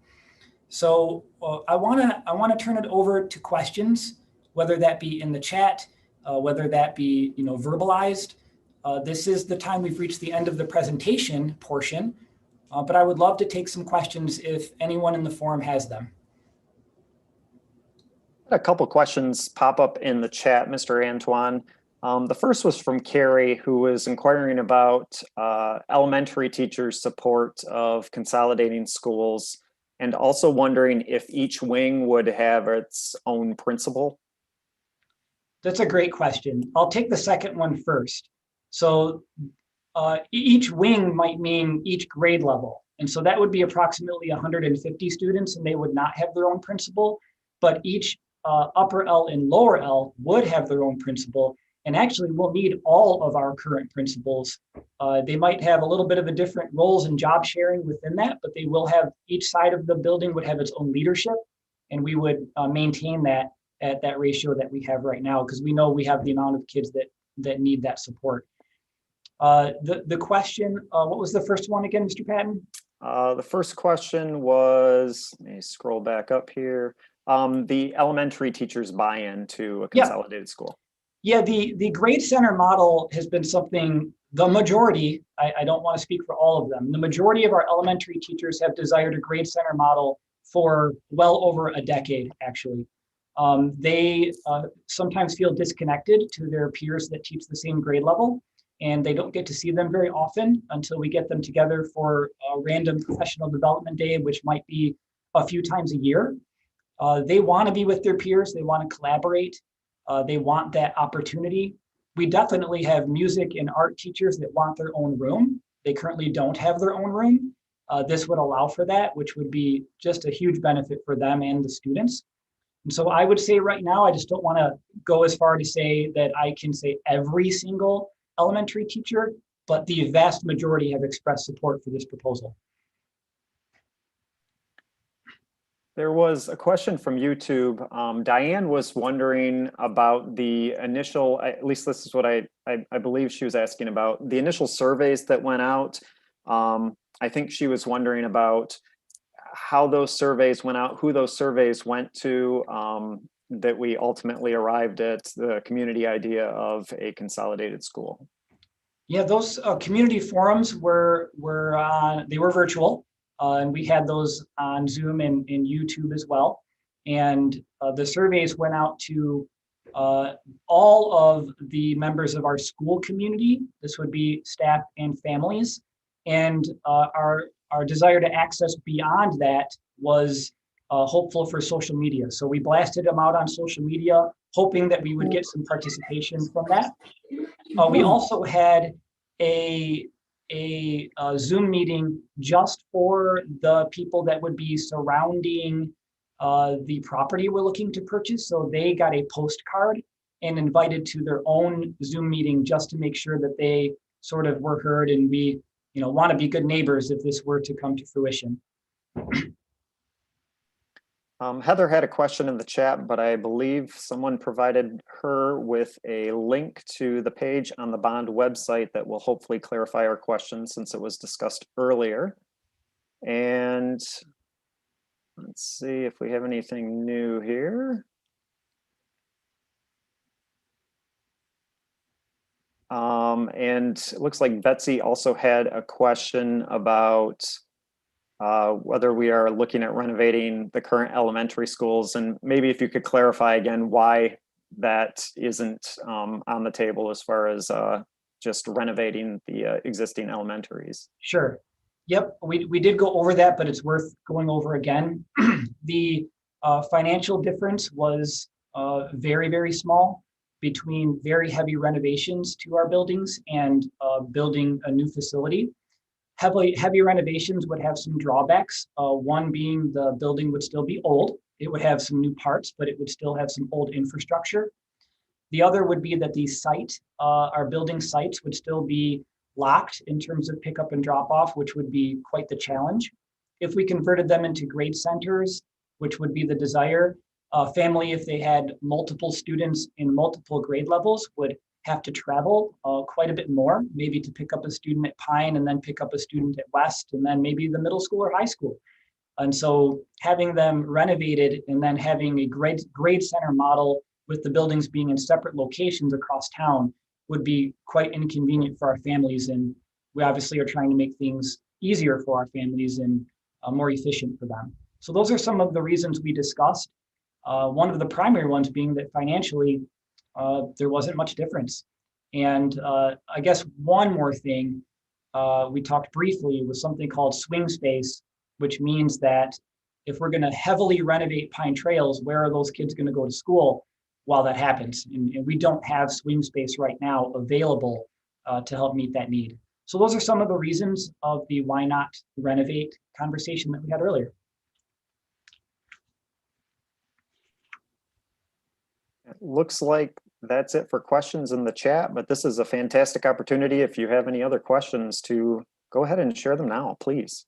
Speaker 1: So I want to turn it over to questions, whether that be in the chat, whether that be verbalized. This is the time we've reached the end of the presentation portion, but I would love to take some questions if anyone in the forum has them.
Speaker 2: A couple questions pop up in the chat, Mr. Antoine. The first was from Carrie, who was inquiring about elementary teachers' support of consolidating schools, and also wondering if each wing would have its own principal.
Speaker 1: That's a great question. I'll take the second one first. So each wing might mean each grade level. And so that would be approximately 150 students, and they would not have their own principal, but each upper L and lower L would have their own principal. And actually, we'll need all of our current principals. They might have a little bit of a different roles and job sharing within that, but they will have, each side of the building would have its own leadership. And we would maintain that at that ratio that we have right now, because we know we have the amount of kids that need that support. The question, what was the first one again, Mr. Patton?
Speaker 2: The first question was, let me scroll back up here. The elementary teachers buy-in to a consolidated school.
Speaker 1: Yeah, the grade center model has been something, the majority, I don't want to speak for all of them, the majority of our elementary teachers have desired a grade center model for well over a decade, actually. They sometimes feel disconnected to their peers that teach the same grade level, and they don't get to see them very often until we get them together for a random professional development day, which might be a few times a year. They want to be with their peers, they want to collaborate. They want that opportunity. We definitely have music and art teachers that want their own room. They currently don't have their own room. This would allow for that, which would be just a huge benefit for them and the students. And so I would say right now, I just don't want to go as far to say that I can say every single elementary teacher, but the vast majority have expressed support for this proposal.
Speaker 2: There was a question from YouTube. Diane was wondering about the initial, at least this is what I believe she was asking about, the initial surveys that went out. I think she was wondering about how those surveys went out, who those surveys went to, that we ultimately arrived at the community idea of a consolidated school.
Speaker 1: Yeah, those community forums they were virtual. And we had those on Zoom and YouTube as well. And the surveys went out to all of the members of our school community. This would be staff and families. And our desire to access beyond that was hopeful for social media. So we blasted them out on social media, hoping that we would get some participation from that. We also had a Zoom meeting just for the people that would be surrounding the property we're looking to purchase. So they got a postcard and invited to their own Zoom meeting just to make sure that they sort of were heard, and we, want to be good neighbors if this were to come to fruition.
Speaker 2: Heather had a question in the chat, but I believe someone provided her with a link to the page on the bond website that will hopefully clarify our question since it was discussed earlier. And let's see if we have anything new here. And it looks like Betsy also had a question about whether we are looking at renovating the current elementary schools, and maybe if you could clarify again why that isn't on the table as far as just renovating the existing elementaries.
Speaker 1: Sure. Yep, we did go over that, but it's worth going over again. The financial difference was very, very small between very heavy renovations to our buildings and building a new facility. Heavy renovations would have some drawbacks. One being the building would still be old. It would have some new parts, but it would still have some old infrastructure. The other would be that the site, our building sites would still be locked in terms of pickup and drop off, which would be quite the challenge. If we converted them into grade centers, which would be the desire, family, if they had multiple students in multiple grade levels, would have to travel quite a bit more, maybe to pick up a student at Pine and then pick up a student at West and then maybe the middle school or high school. And so having them renovated and then having a grade center model with the buildings being in separate locations across town would be quite inconvenient for our families. And we obviously are trying to make things easier for our families and more efficient for them. So those are some of the reasons we discussed. One of the primary ones being that financially, there wasn't much difference. And I guess one more thing we talked briefly was something called swing space, which means that if we're going to heavily renovate Pine Trails, where are those kids going to go to school while that happens? And we don't have swing space right now available to help meet that need. So those are some of the reasons of the why not renovate conversation that we had earlier.
Speaker 2: It looks like that's it for questions in the chat, but this is a fantastic opportunity. If you have any other questions, to go ahead and share them now, please.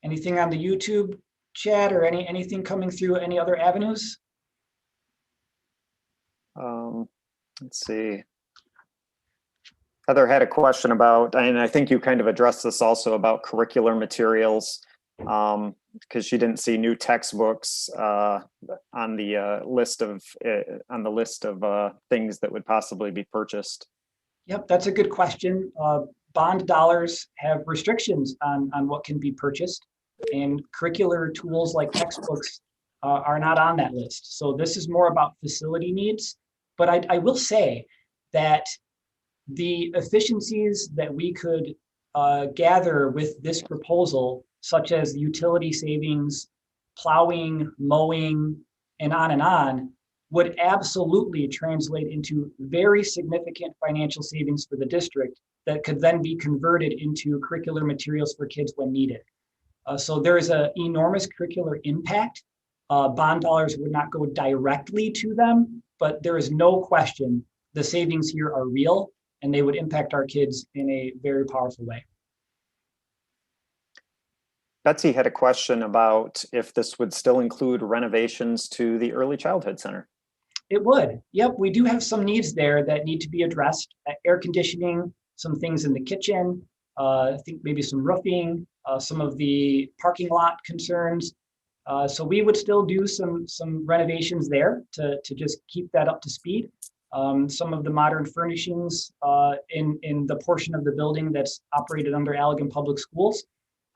Speaker 1: Anything on the YouTube chat or anything coming through any other avenues?
Speaker 2: Let's see. Heather had a question about, and I think you kind of addressed this also, about curricular materials, because she didn't see new textbooks on the list of things that would possibly be purchased.
Speaker 1: Yep, that's a good question. Bond dollars have restrictions on what can be purchased, and curricular tools like textbooks are not on that list. So this is more about facility needs. But I will say that the efficiencies that we could gather with this proposal, such as utility savings, plowing, mowing, and on, would absolutely translate into very significant financial savings for the district that could then be converted into curricular materials for kids when needed. So there is an enormous curricular impact. Bond dollars would not go directly to them, but there is no question the savings here are real, and they would impact our kids in a very powerful way.
Speaker 2: Betsy had a question about if this would still include renovations to the Early Childhood Center.
Speaker 1: It would. Yep, we do have some needs there that need to be addressed. Air conditioning, some things in the kitchen, I think maybe some roofing, some of the parking lot concerns. So we would still do some renovations there to just keep that up to speed. Some of the modern furnishings in the portion of the building that's operated under Allegan Public Schools.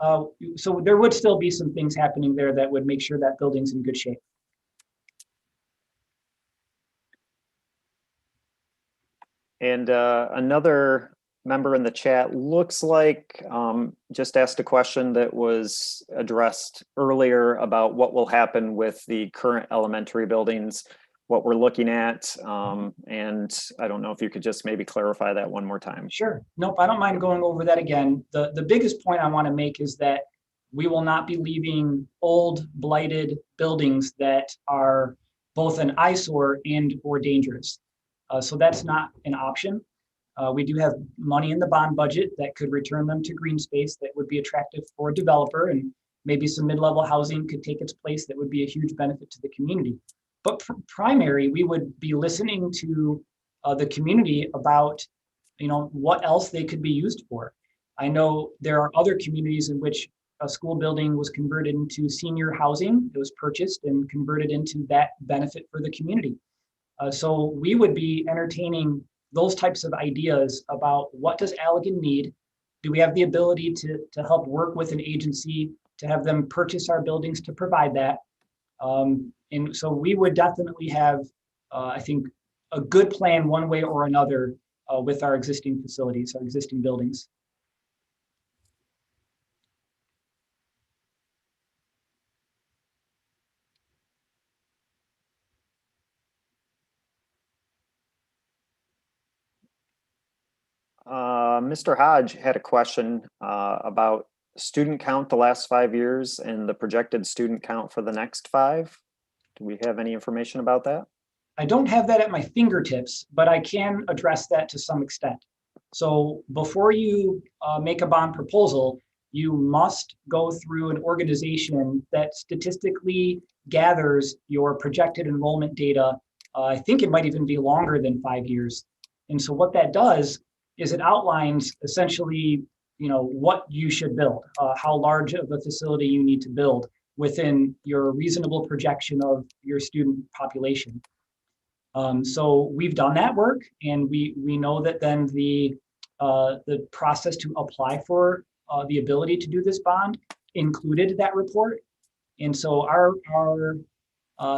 Speaker 1: So there would still be some things happening there that would make sure that building's in good shape.
Speaker 2: And another member in the chat looks like just asked a question that was addressed earlier about what will happen with the current elementary buildings, what we're looking at. And I don't know if you could just maybe clarify that one more time.
Speaker 1: Sure. Nope, I don't mind going over that again. The biggest point I want to make is that we will not be leaving old, blighted buildings that are both an eyesore and or dangerous. So that's not an option. We do have money in the bond budget that could return them to green space that would be attractive for a developer, and maybe some mid-level housing could take its place that would be a huge benefit to the community. But for primary, we would be listening to the community about, what else they could be used for. I know there are other communities in which a school building was converted into senior housing. It was purchased and converted into that benefit for the community. So we would be entertaining those types of ideas about what does Allegan need? Do we have the ability to help work with an agency to have them purchase our buildings to provide that? And so we would definitely have, I think, a good plan one way or another with our existing facilities, our existing buildings.
Speaker 2: Mr. Hodge had a question about student count the last 5 years and the projected student count for the next 5. Do we have any information about that?
Speaker 1: I don't have that at my fingertips, but I can address that to some extent. So before you make a bond proposal, you must go through an organization that statistically gathers your projected enrollment data. I think it might even be longer than 5 years. And so what that does is it outlines essentially, what you should build, how large of a facility you need to build within your reasonable projection of your student population. So we've done that work, and we know that then the process to apply for the ability to do this bond included that report. And so our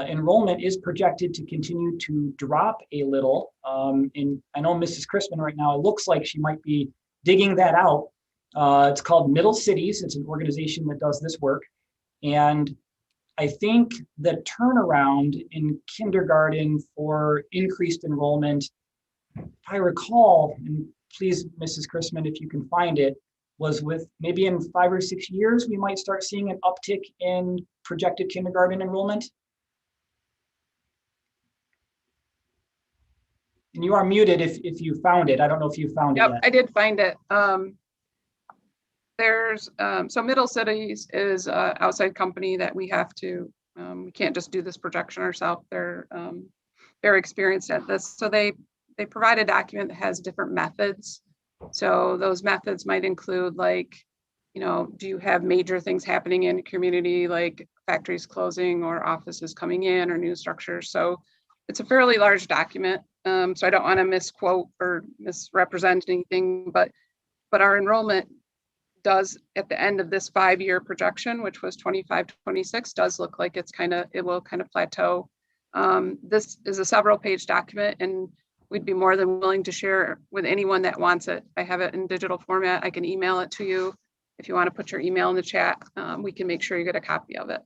Speaker 1: enrollment is projected to continue to drop a little. And I know Mrs. Crispin right now, it looks like she might be digging that out. It's called Middle Cities. It's an organization that does this work. And I think the turnaround in kindergarten for increased enrollment, if I recall, and please, Mrs. Chrisman, if you can find it, was with maybe in 5 or 6 years, we might start seeing an uptick in projected kindergarten enrollment. And you are muted if you found it. I don't know if you found it
Speaker 4: Yep,
Speaker 1: yet.
Speaker 4: I did find it. There's, so Middle Cities is an outside company that we have to, we can't just do this projection ourselves. They're very experienced at this. So they provide a document that has different methods. So those methods might include like, you know, do you have major things happening in a community like factories closing or offices coming in or new structures? So it's a fairly large document. So I don't want to misquote or misrepresent anything, but our enrollment does at the end of this 5-year projection, which was 25-26, does look like it will kind of plateau. This is a several page document and we'd be more than willing to share with anyone that wants it. I have it in digital format. I can email it to you. If you want to put your email in the chat, we can make sure you get a copy of it.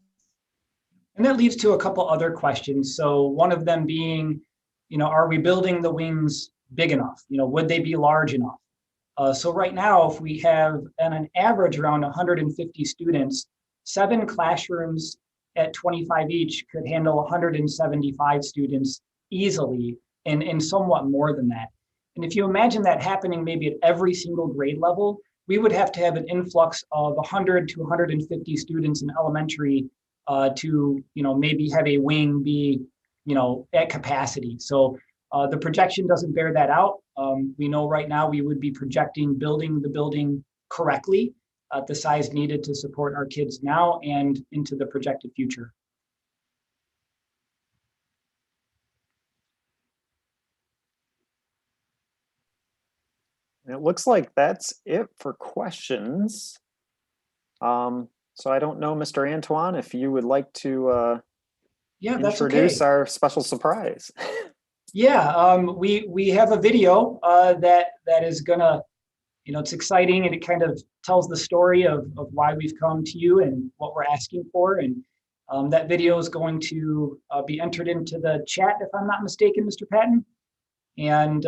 Speaker 1: And that leads to a couple other questions. So one of them being, you know, are we building the wings big enough? You know, would they be large enough? So right now, if we have an average around 150 students, 7 classrooms at 25 each could handle 175 students easily and somewhat more than that. And if you imagine that happening maybe at every single grade level, we would have to have an influx of 100 to 150 students in elementary to, you know, maybe have a wing be, you know, at capacity. So the projection doesn't bear that out. We know right now we would be projecting building the building correctly at the size needed to support our kids now and into the projected future.
Speaker 2: It looks like that's it for questions. So I don't know, Mr. Antoine, if you would like to
Speaker 1: Yeah, that's
Speaker 2: introduce
Speaker 1: okay.
Speaker 2: our special surprise.
Speaker 1: Yeah, we have a video that is gonna, you know, it's exciting and it kind of tells the story of why we've come to you and what we're asking for. And that video is going to be entered into the chat, if I'm not mistaken, Mr. Patton. And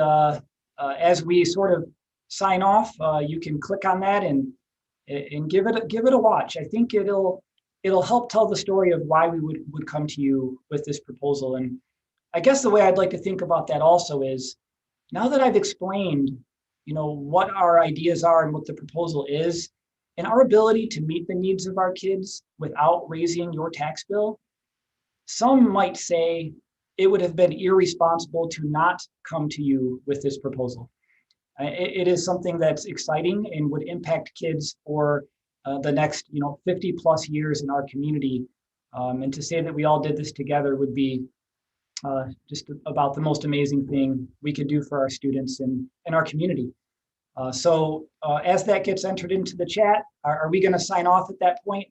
Speaker 1: as we sort of sign off, you can click on that and give it a watch. I think it'll help tell the story of why we would come to you with this proposal. And I guess the way I'd like to think about that also is, now that I've explained, you know, what our ideas are and what the proposal is, and our ability to meet the needs of our kids without raising your tax bill, some might say it would have been irresponsible to not come to you with this proposal. It is something that's exciting and would impact kids for the next, you know, 50 plus years in our community. And to say that we all did this together would be just about the most amazing thing we could do for our students and our community. So as that gets entered into the chat, are we going to sign off at that point,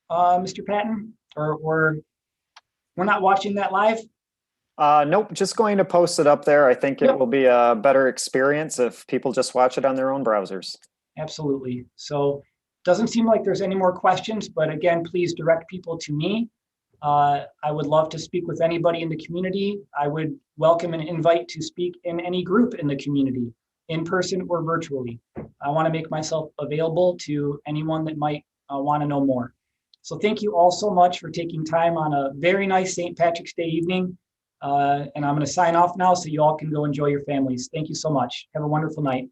Speaker 1: Mr. Patton? Or we're not watching that live?
Speaker 2: Nope, just going to post it up there. I think it will be a better experience if people just watch it on their own browsers.
Speaker 1: Absolutely. So doesn't seem like there's any more questions, but again, please direct people to me. I would love to speak with anybody in the community. I would welcome an invite to speak in any group in the community, in person or virtually. I want to make myself available to anyone that might want to know more. So thank you all so much for taking time on a very nice St. Patrick's Day evening. And I'm going to sign off now so you all can go enjoy your families. Thank you so much. Have a wonderful night.